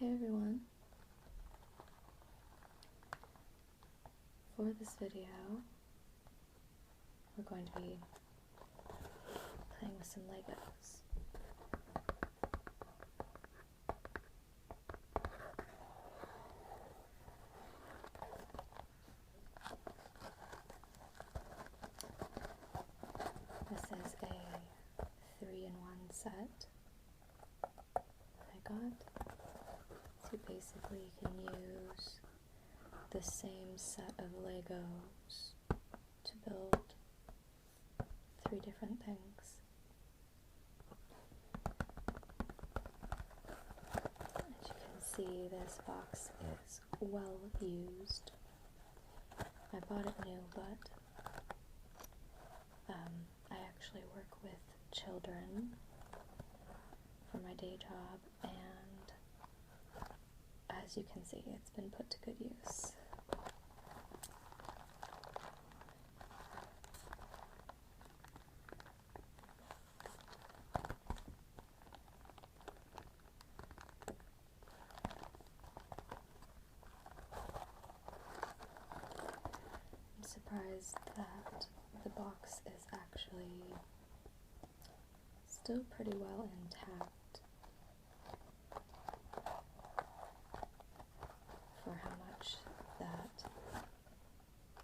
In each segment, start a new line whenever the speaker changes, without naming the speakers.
Hey everyone, for this video we're going to be playing with some Legos. This is a 3-in-1 set I got. So basically you can use the same set of Legos to build 3 different things. As you can see, this box is well used. I bought it new, but I actually work with children for my day job, and as you can see, it's been put to good use. I'm surprised that the box is actually still pretty well intact for how much that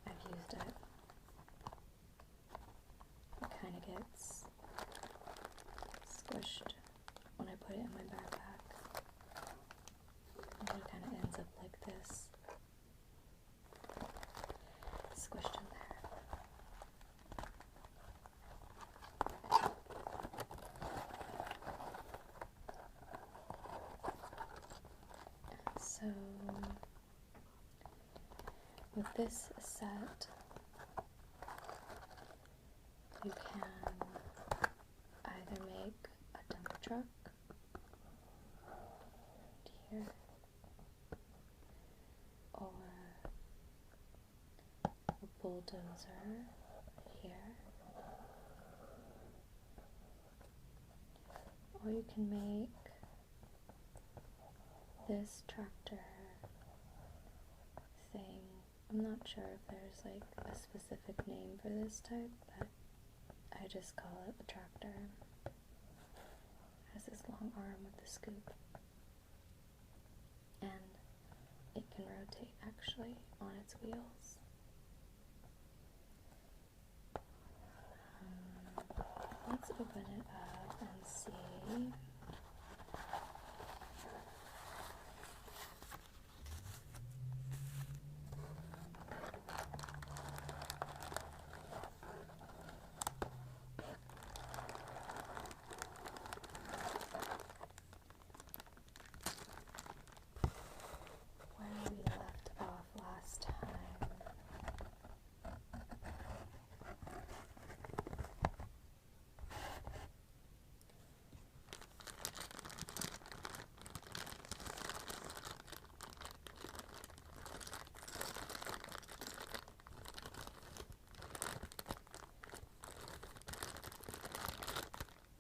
I've used it. It kind of gets squished when I put it in my backpack, and it kind of ends up like this, squished in there. So with this set, you can either make a dump truck right here, or a bulldozer right here, or you can make this tractor thing. I'm not sure if there's like a specific name for this type, but I just call it a tractor. It has this long arm with the scoop, and it can rotate actually on its wheels. Let's open it up and see. Where we left off last time.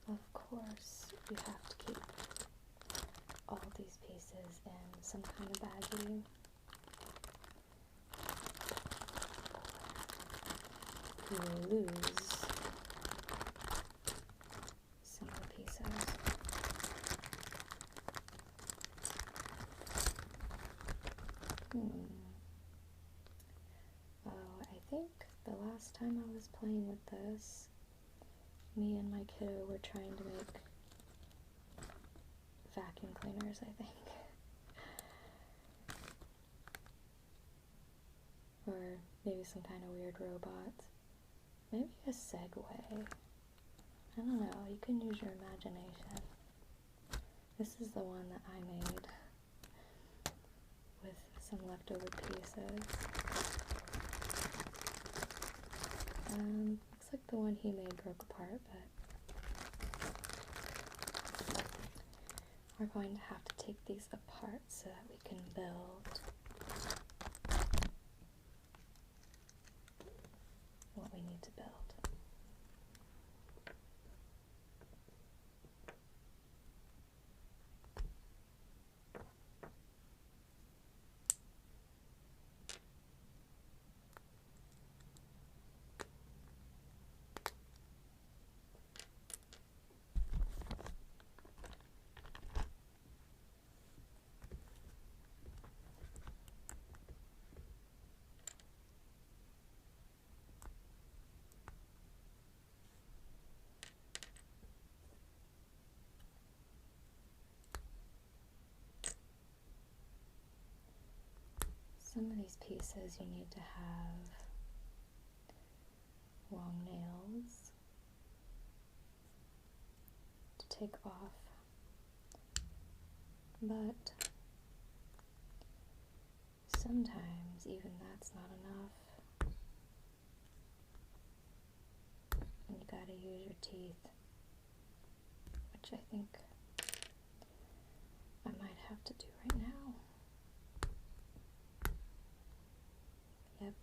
Of course, you have to keep all these pieces in some kind of baggie. You will lose some of the pieces. Oh, I think the last time I was playing with this, me and my kiddo were trying to make vacuum cleaners, I think. Or maybe some kind of weird robot. Maybe a Segway. I don't know, you can use your imagination. This is the one that I made with some leftover pieces. Looks like the one he made broke apart, but we're going to have to take these apart so that we can build what we need to build. some of these pieces you need to have long nails to take off, but sometimes even that's not enough, and you gotta use your teeth, which I think I might have to do right now. Yep.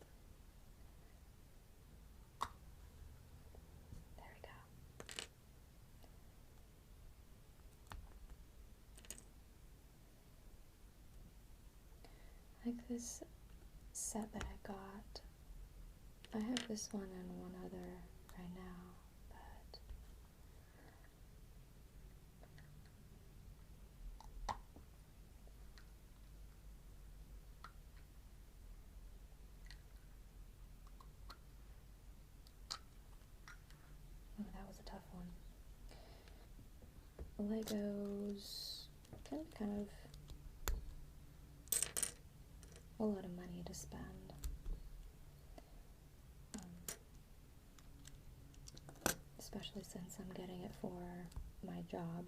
There we go. Like this set that I got. I have this one and one other right now, but oh, that was a tough one. Legos can be kind of a lot of money to spend. Especially since I'm getting it for my job.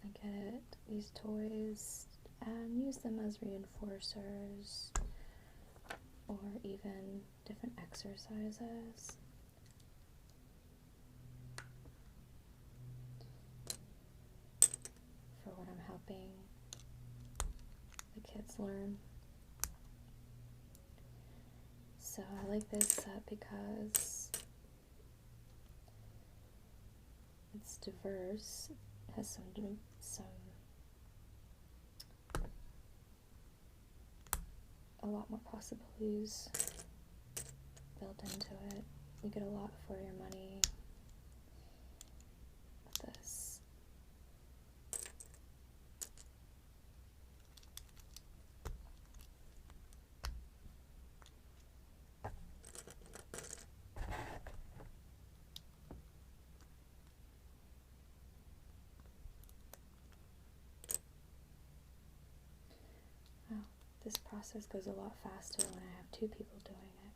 I get these toys and use them as reinforcers or even different exercises. For what I'm helping the kids learn. So I like this set because it's diverse, it has some a lot more possibilities built into it. You get a lot for your money with this. This process goes a lot faster when I have two people doing it.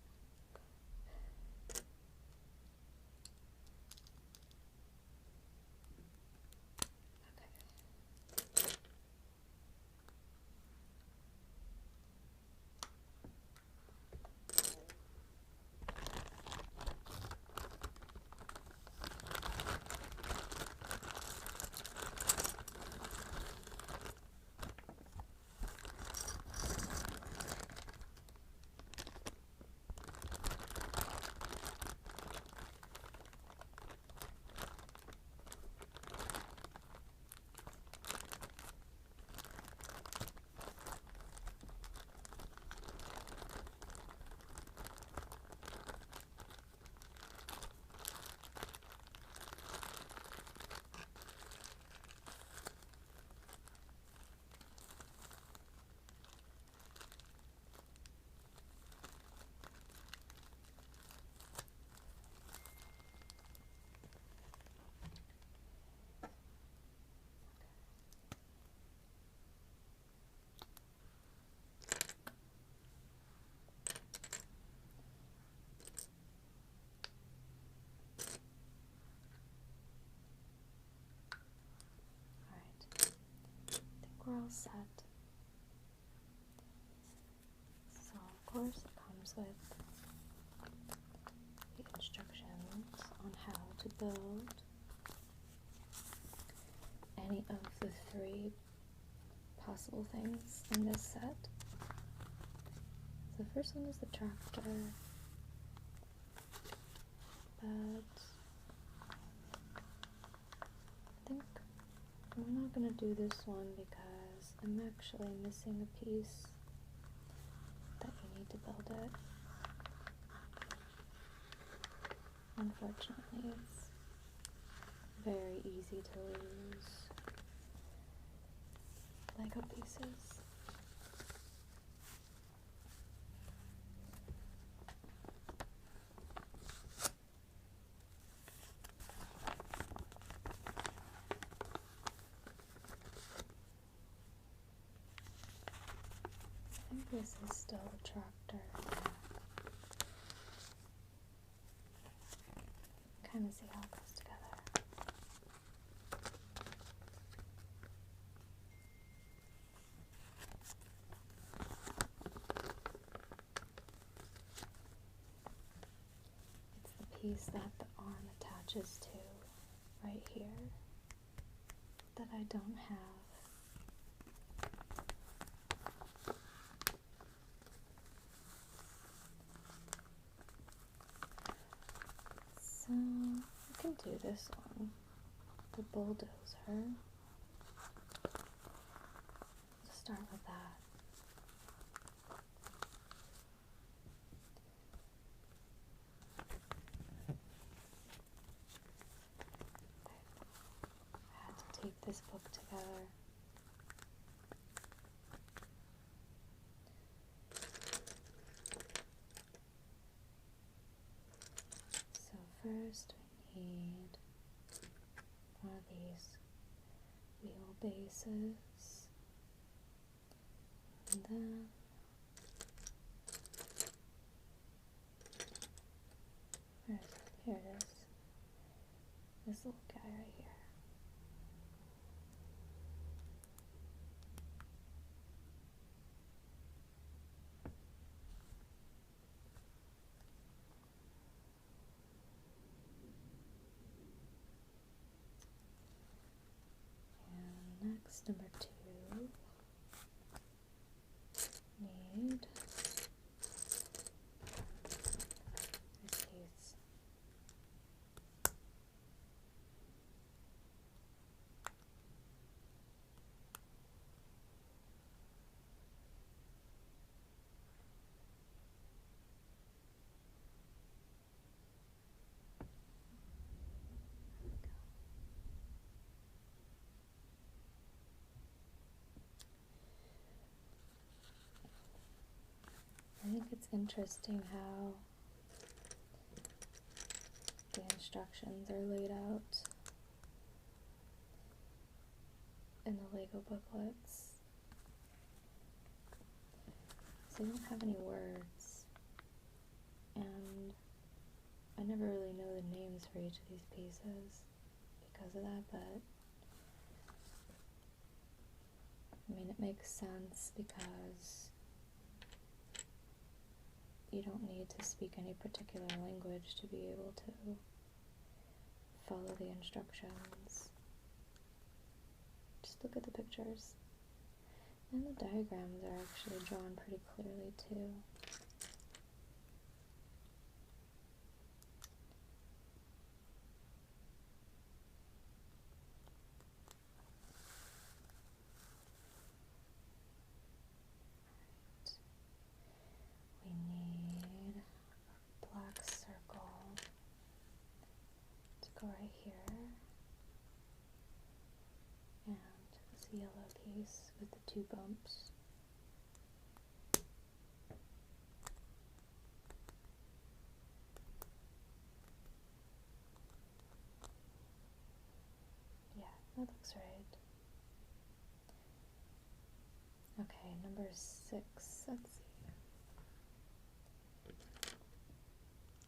We're all set. So of course it comes with the instructions on how to build any of the 3 possible things in this set. The first one is the tractor, but I think I'm not going to do this one because I'm actually missing a piece that you need to build it. Unfortunately, it's very easy to lose Lego pieces. This is still the tractor. Kind of see how it goes together. It's the piece that the arm attaches to right here that I don't have. So I can do this one, the Bulldozer. Let's start with that. I had to tape this book together. So first we need one of these wheel bases, and then here it is, this little guy right here. And next, number 2, need this piece. I think it's interesting how the instructions are laid out in the Lego booklets. So they don't have any words, and I never really know the names for each of these pieces because of that, but I mean, it makes sense because you don't need to speak any particular language to be able to follow the instructions. Just look at the pictures. And the diagrams are actually drawn pretty clearly too. We need a black circle to go right here, and this yellow piece with the 2 bumps. Yeah, that looks right. Okay, number 6, let's see.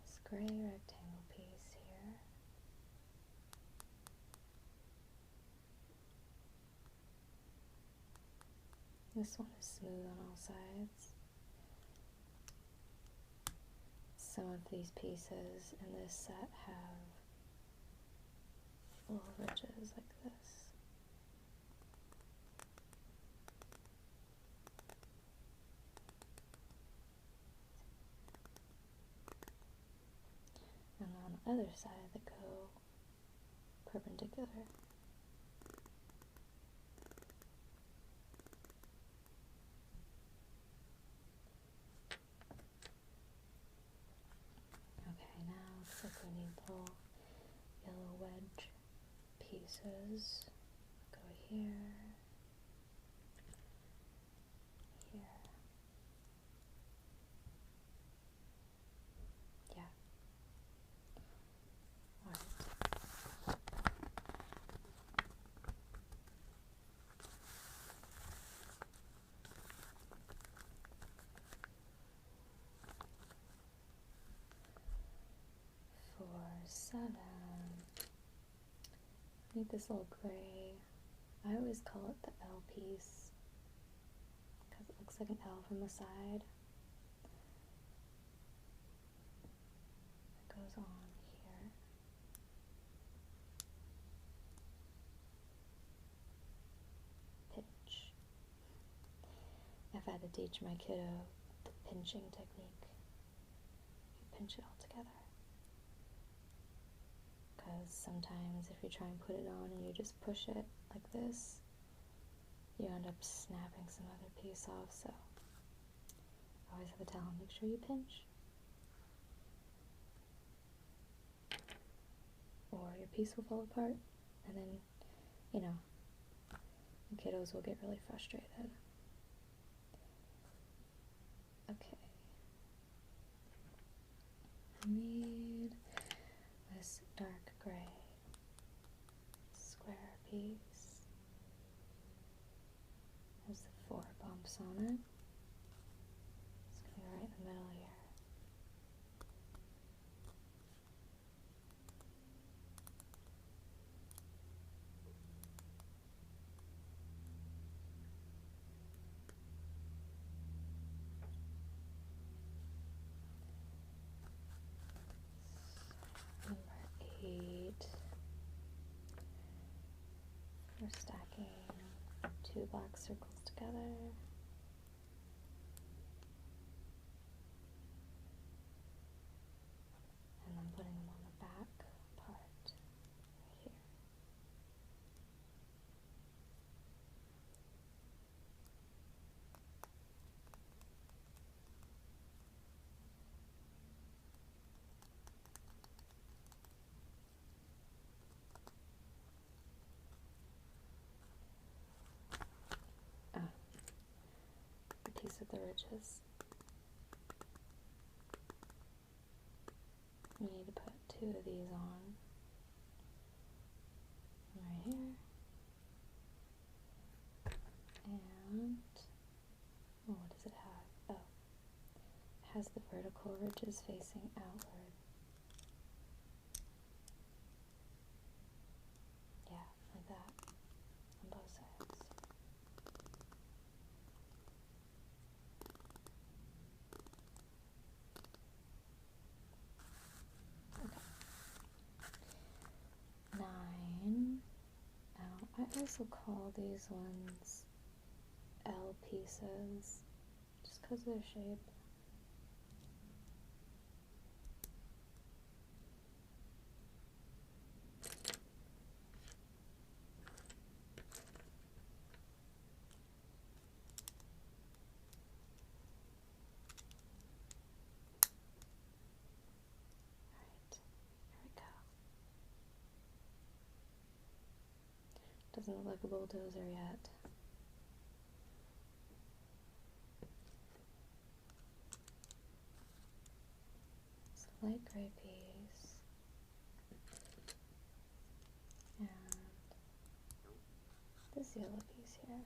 This gray rectangle piece here. This one is smooth on all sides. Some of these pieces in this set have little ridges like this. And on the other side they go perpendicular. Okay, now looks like we need little yellow wedge pieces. Go here, here. Yeah. Alright. Need this little gray. I always call it the L piece because it looks like an L from the side. It goes on here. Pinch. I've had to teach my kiddo the pinching technique. You pinch it all together. Because sometimes if you try and put it on and you just push it like this, you end up snapping some other piece off, so I always have to tell him, make sure you pinch. Or your piece will fall apart, and then, you know, the kiddos will get really frustrated. Okay. I need this dark gray square piece. There's the 4 bumps on it. It's going to go right in the middle here. Number 8. We're stacking 2 black circles together. And I'm putting them on the back part right here. A piece of the ridges. We need to put 2 of these on. Right here. And, oh, what does it have? Oh, it has the vertical ridges facing outward. Yeah, like that, on both sides. Okay. 9. I also call these ones L pieces, just because of their shape. Doesn't look like a bulldozer yet. It's a light gray piece. And this yellow piece here.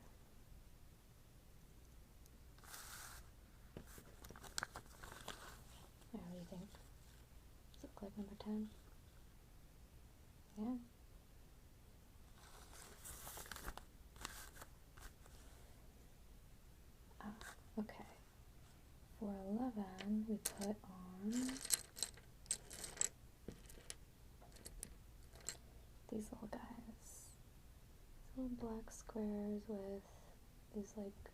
Now, what do you think? Does it look like number 10? Yeah? Okay, for 11, we put on these little guys. These little black squares with these like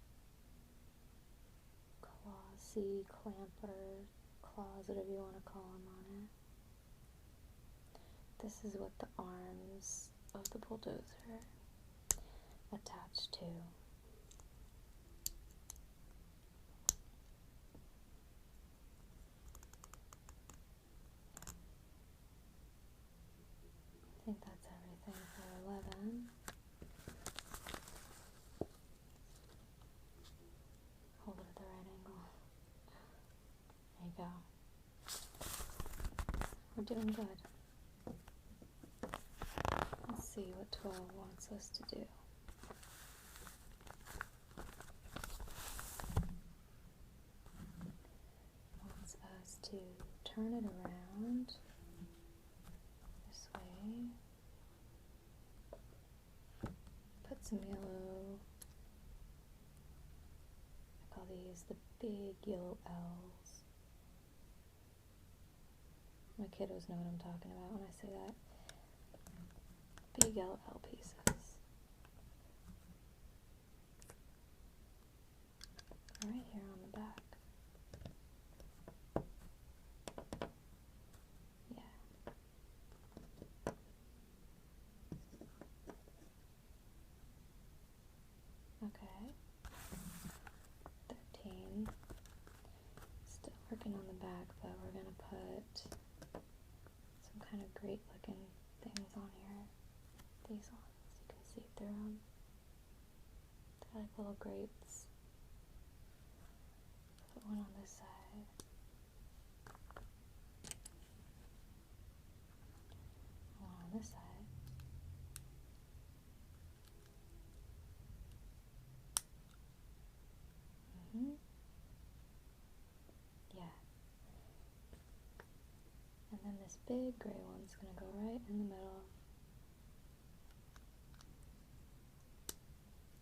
clawsy clamper claws, whatever you want to call them, on it. This is what the arms of the bulldozer attach to. I think that's everything for 11. Hold it at the right angle. There you go. We're doing good. Let's see what 12 wants us to do. Wants us to turn it around this way. some yellow. I call these the big yellow L's. My kiddos know what I'm talking about when I say that. Big yellow L pieces. Right here on the back. Yeah. Okay. 13. Still working on the back, but we're gonna put some kind of great looking things on here. These ones, you can see through them. They're like little grapes. Put one on this side. One on this side. Yeah. And then this big gray one's gonna go right in the middle.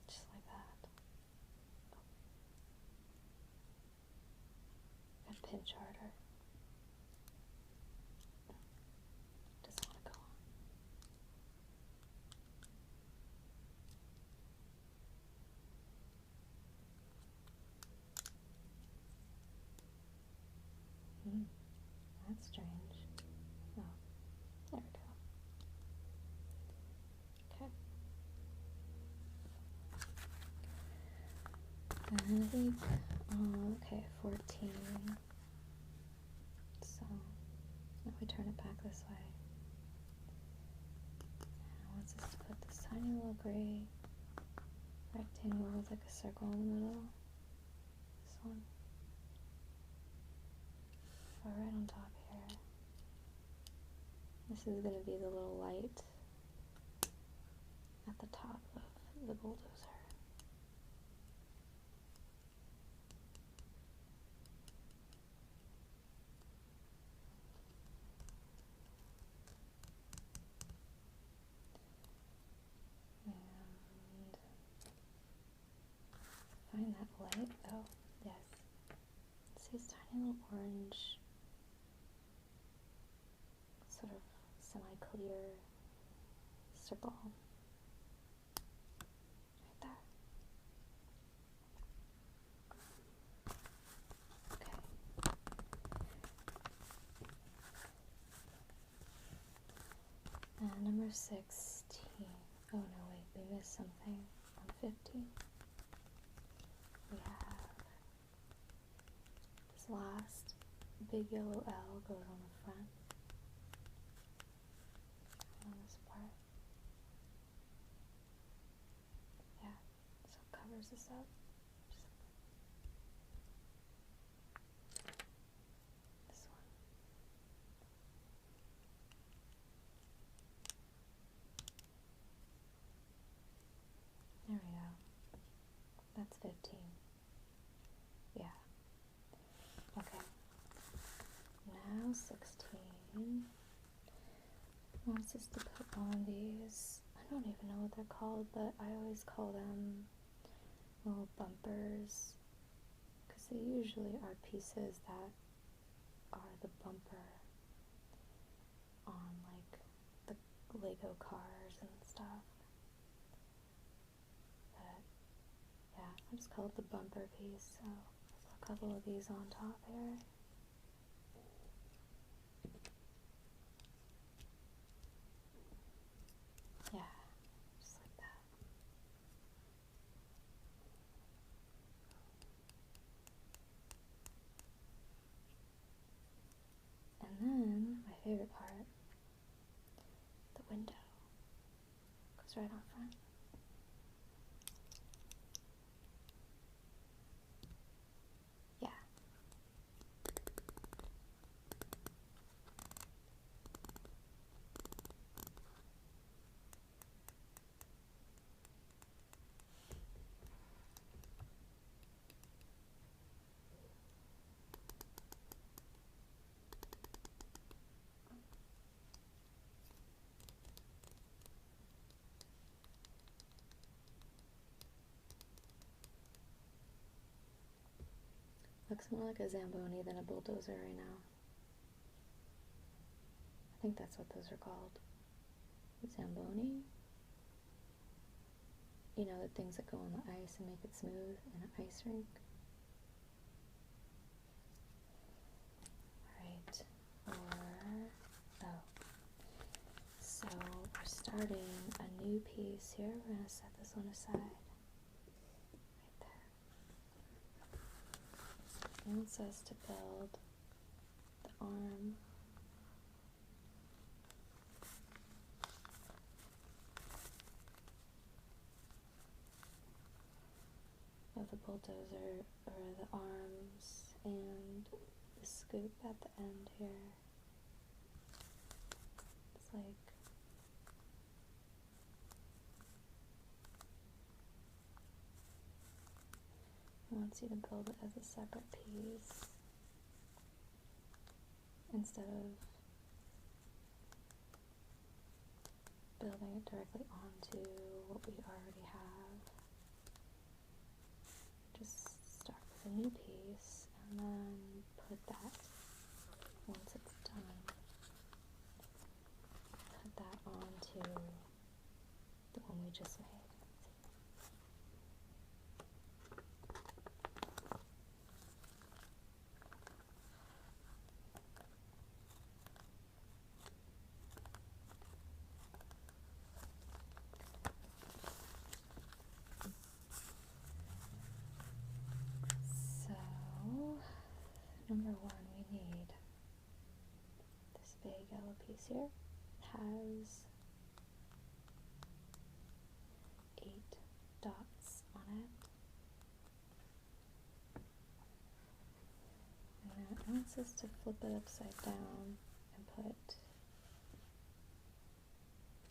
Just like that. And pinch harder. Doesn't want to go on. That's strange. Oh, there we go. Okay. And I think, okay, 14. So, now we turn it back this way. And it wants us to put this tiny little gray rectangle with like a circle in the middle. This one. Or right on top here. This is going to be the little light at the top of the bulldozer. And find that light. Oh, yes. See this tiny little orange, sort of semi-clear circle. Right there. Okay. And number 16. Oh no, wait, we missed something on 15. We have this last big yellow L goes on the front. On this part. Yeah, so it covers this up. This one. There we go. That's 15. Yeah. Okay. Now 16. Wants us to put on these. I don't even know what they're called, but I always call them little bumpers, because they usually are pieces that are the bumper on like the Lego cars and stuff. But yeah, I just call it the bumper piece. So there's a couple of these on top here. Yeah, just like that. And then, my favorite part, the window goes right on front. Yeah. looks more like a Zamboni than a Bulldozer right now. I think that's what those are called. Zamboni? You know, the things that go on the ice and make it smooth in an ice rink. Alright, so we're starting a new piece here. We're going to set this one aside. Right there. It wants us to build the arm of the Bulldozer, or the arms and the scoop at the end here. It's like it wants you to build it as a separate piece instead of building it directly onto what we already have. Just start with a new piece and then put that, once it's done, put that onto the one we just made. Number one, we need this big yellow piece here. It has 8 dots on it. And now it wants us to flip it upside down and put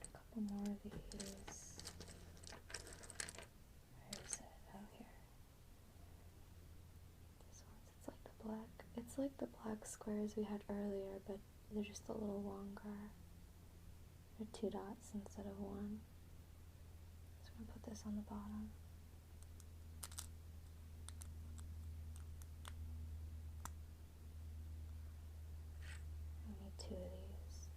a couple more of these. Where is it? Oh, here. This one's, it's like the black. It's like the black squares we had earlier, but they're just a little longer. They're 2 dots instead of 1. So I'm going to put this on the bottom. I need 2 of these.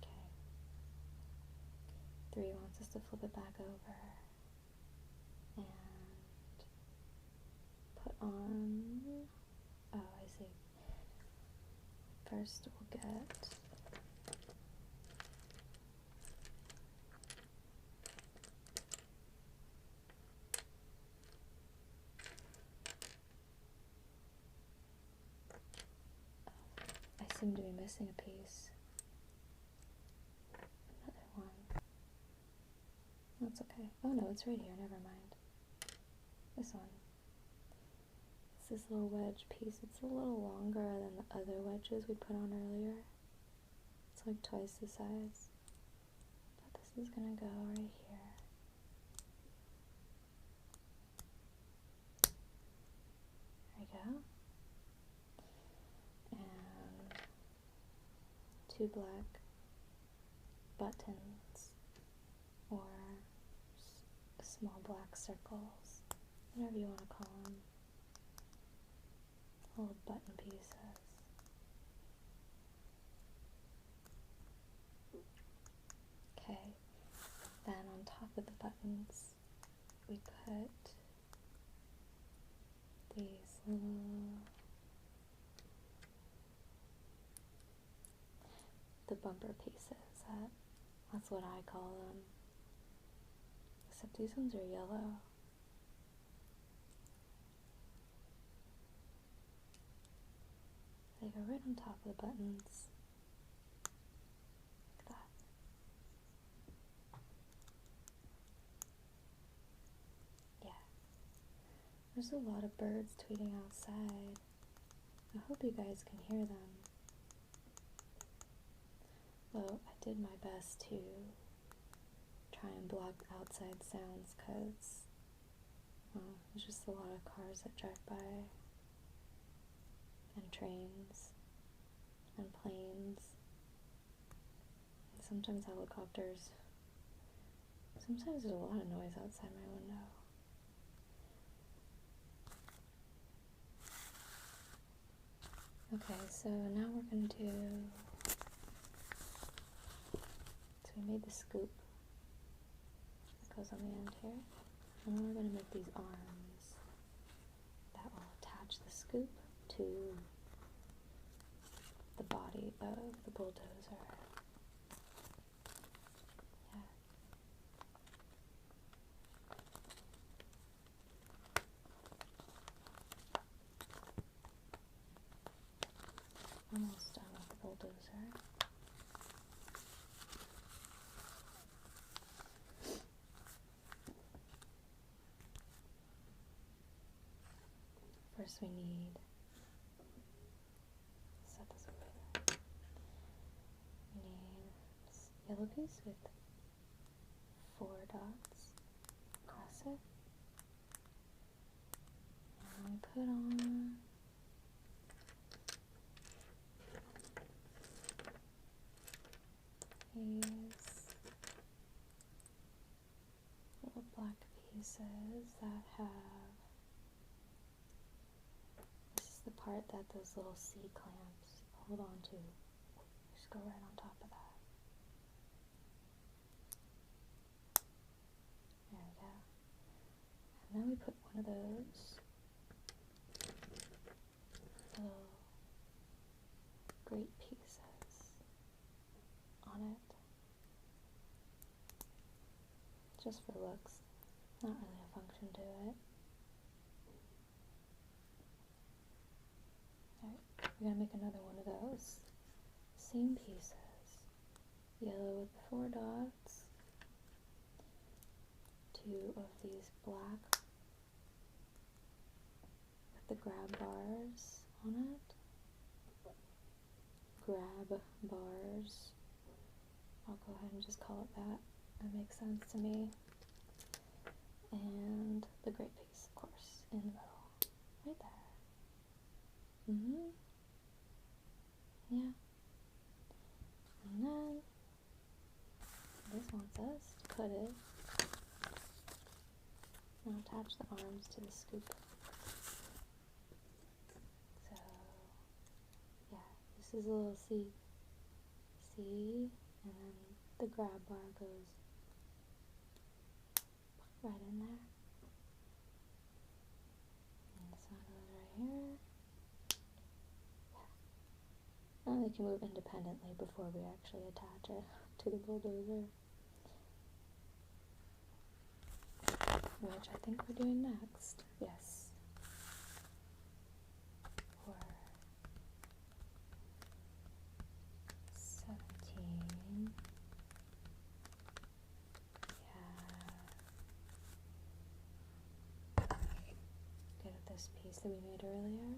Okay. 3 wants us to flip it back over and put on, oh, I see. First we'll get I seem to be missing a piece. Another one. That's okay. Oh no, it's right here, never mind. This one. It's this little wedge piece. It's a little longer than the other wedges we put on earlier. It's like twice the size. But this is gonna go right here. There we go. And 2 black buttons, or small black circles, whatever you want to call them, little button pieces. Okay, then on top of the buttons we put these little, the bumper pieces, that's what I call them, except these ones are yellow. They go right on top of the buttons, like that. Yeah. There's a lot of birds tweeting outside. I hope you guys can hear them. Well, I did my best to try and block outside sounds because there's just a lot of cars that drive by, and trains, and planes, and sometimes helicopters Sometimes there's a lot of noise outside my window. Okay, so now we're going to do, so we made the scoop that goes on the end here, and then we're going to make these arms that will attach the scoop to the body of the bulldozer. Yeah. Almost done with the bulldozer. First we need, set this over there. We need this yellow piece with 4 dots across it. And we put on these little black pieces that have, this is the part that those little C clamps hold on to. Just go right on top of that. There we go. And then we put one of those little great pieces on it. Just for looks. Not really a function to it. Alright, we're gonna make another one of those. Same pieces. Yellow with 4 dots. 2 of these black with the grab bars on it. Grab bars. I'll go ahead and just call it that. That makes sense to me. And the great piece, of course, in the middle. Right there. Yeah. And then this wants us to put it and attach the arms to the scoop. So, yeah, this is a little C, and then the grab bar goes right in there. And this one goes right here. Yeah. And they can move independently before we actually attach it to the bulldozer. Which I think we're doing next. Yes. For 17. Get at this piece that we made earlier.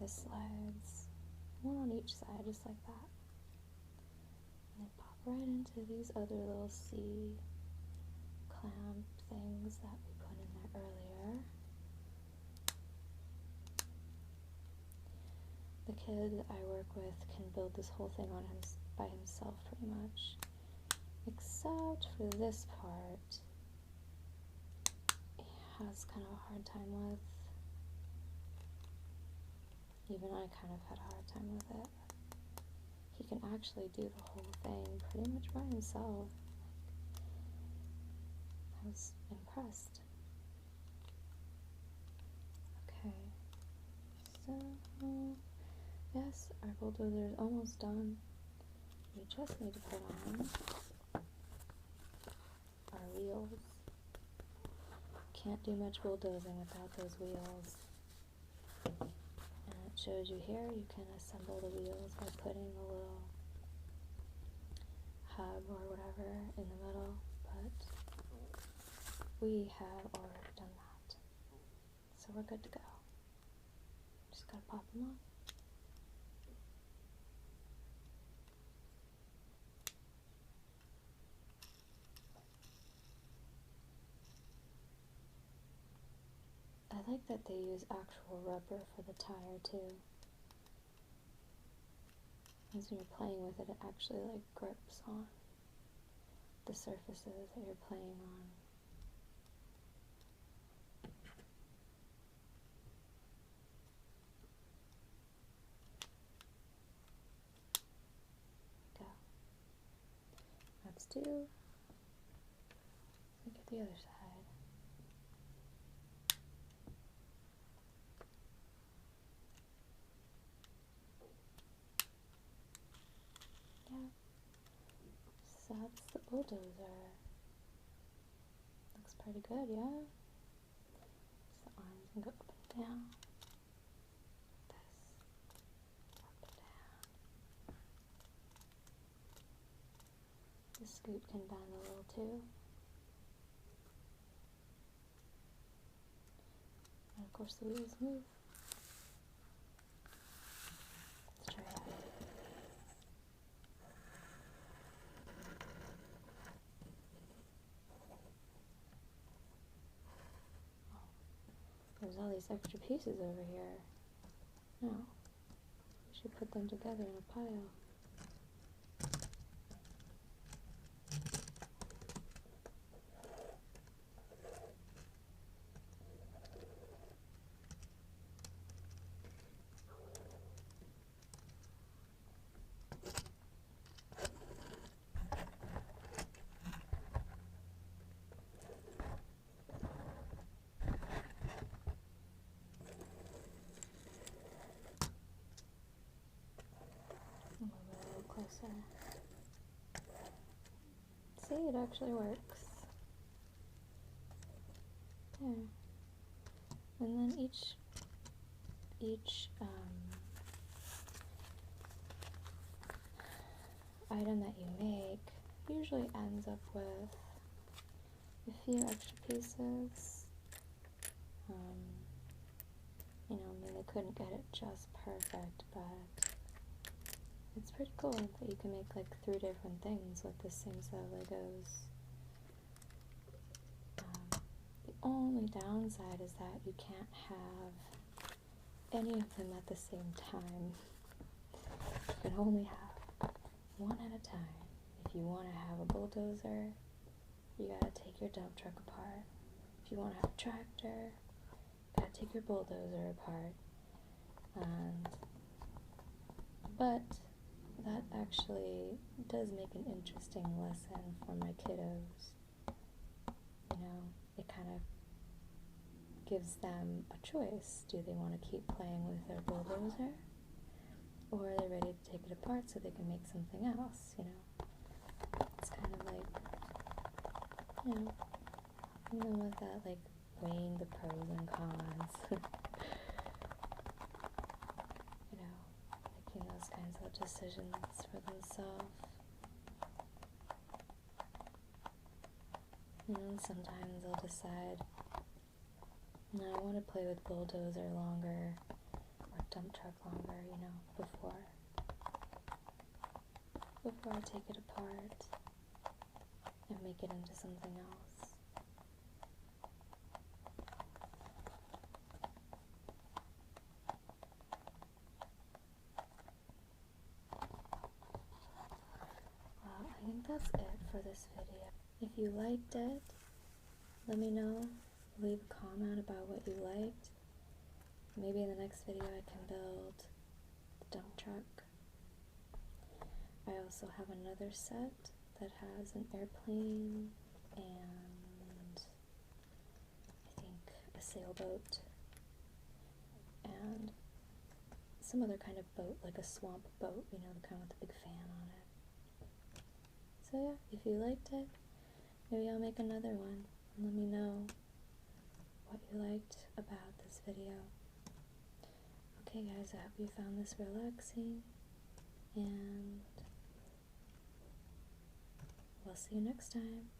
This slides one on each side, just like that. And they pop right into these other little C clamp things that we put in there earlier. The kid I work with can build this whole thing on by himself pretty much, except for this part he has kind of a hard time with. Even I kind of had a hard time with it. He can actually do the whole thing pretty much by himself. I was impressed. Okay, so yes, our bulldozer is almost done. We just need to put on our wheels. Can't do much bulldozing without those wheels. And it shows you here, you can assemble the wheels by putting a little hub or whatever in the middle, but we have already done that. So we're good to go. Just gotta pop them on. I like that they use actual rubber for the tire too. Because when you're playing with it, it actually like grips on the surfaces that you're playing on. Go. Let's do, look at the other side. Yeah. So that's the bulldozer. Looks pretty good, yeah? So the arms can go up and down. This. Up and down. The scoot can bend a little too. And of course the wheels move. Let's try it out. There's all these extra pieces over here. Now, we should put them together in a pile. Move it a little closer. See, it actually works. There. And then each item that you make usually ends up with a few extra pieces. You know, I mean, they couldn't get it just perfect, but it's pretty cool that you can make like 3 different things with the same set of Legos. The only downside is that you can't have any of them at the same time. You can only have one at a time. If you want to have a bulldozer, you gotta take your dump truck apart. If you want to have a tractor, you gotta take your bulldozer apart. But that actually does make an interesting lesson for my kiddos. You know, it kind of gives them a choice. Do they want to keep playing with their bulldozer? Or are they ready to take it apart so they can make something else, you know? It's kind of like, you know, even with that, like, weighing the pros and cons. You know, making those kinds of decisions for themselves. You know, sometimes they'll decide, no, I want to play with bulldozer longer, or dump truck longer, you know, before I take it apart and make it into something else. Well, I think that's it for this video. If you liked it, let me know. Leave a comment about what you liked. Maybe in the next video I can build the dump truck. I also have another set that has an airplane and I think a sailboat and some other kind of boat, like a swamp boat, you know, the kind with the big fan on it. So yeah, if you liked it, maybe I'll make another one and let me know what you liked about this video. Okay guys, I hope you found this relaxing, and we'll see you next time.